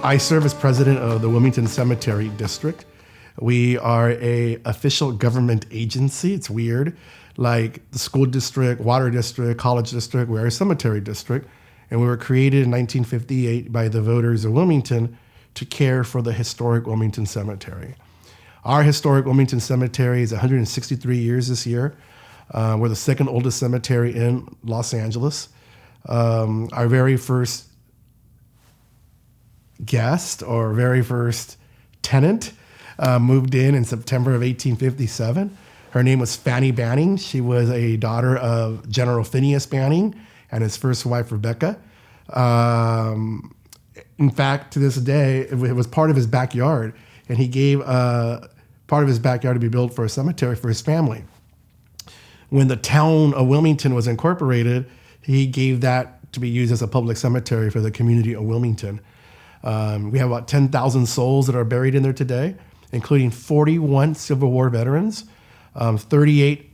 I serve as president of the Wilmington Cemetery District. We are a official government agency. It's weird. Like the school district, water district, college district, we're a cemetery district. And we were created in 1958 by the voters of Wilmington to care for the historic Wilmington Cemetery. Our historic Wilmington Cemetery is 163 years this year. We're the second oldest cemetery in Los Angeles. Our very first guest or very first tenant moved in September of 1857. Her name was Fanny Banning. She was a daughter of General Phineas Banning and his first wife, Rebecca. In fact, to this day, it was part of his backyard, and he gave part of his backyard to be built for a cemetery for his family. When the town of Wilmington was incorporated, he gave that to be used as a public cemetery for the community of Wilmington. We have about 10,000 souls that are buried in there today, including 41 Civil War veterans, 38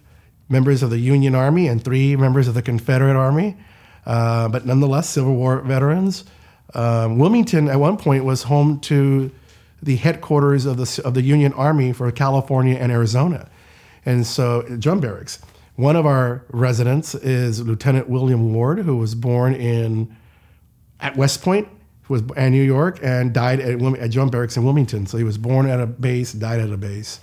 members of the Union Army, and 3 members of the Confederate Army, but nonetheless Civil War veterans. Wilmington at one point was home to the headquarters of the Union Army for California and Arizona, and so drum barracks. One of our residents is Lieutenant William Ward, who was born at West Point, in New York, and died at drum barracks in Wilmington. So he was born at a base, died at a base.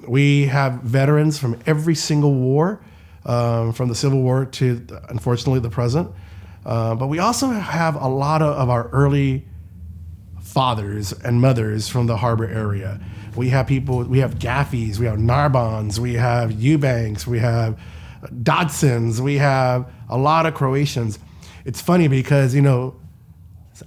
We have veterans from every single war, from the Civil War to, unfortunately, the present. But we also have a lot of our early fathers and mothers from the harbor area. We have Gaffeys, we have Narbons, we have Eubanks, we have Dodsons, we have a lot of Croatians. It's funny because,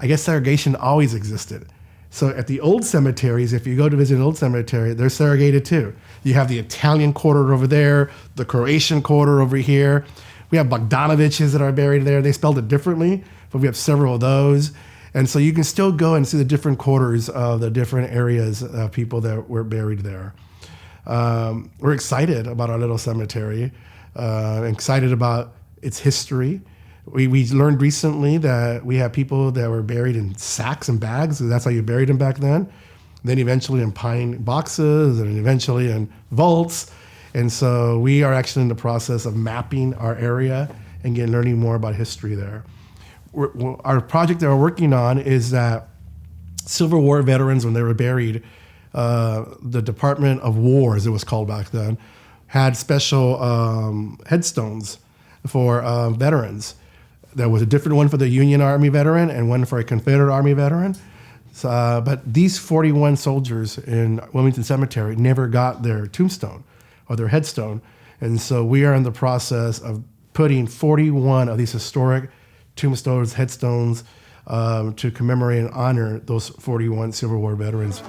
I guess segregation always existed. So at the old cemeteries, if you go to visit an old cemetery, they're segregated too. You have the Italian quarter over there, the Croatian quarter over here. We have Bogdanoviches that are buried there. They spelled it differently, but we have several of those. And so you can still go and see the different quarters of the different areas of people that were buried there. We're excited about our little cemetery, excited about its history. We learned recently that we have people that were buried in sacks and bags. That's how you buried them back then. Then eventually in pine boxes and eventually in vaults. And so we are actually in the process of mapping our area and learning more about history there. Our project that we're working on is that Civil War veterans, when they were buried, the Department of War, as it was called back then, had special headstones for veterans. There was a different one for the Union Army veteran and one for a Confederate Army veteran. But these 41 soldiers in Wilmington Cemetery never got their tombstone or their headstone. And so we are in the process of putting 41 of these historic tombstones, headstones, to commemorate and honor those 41 Civil War veterans.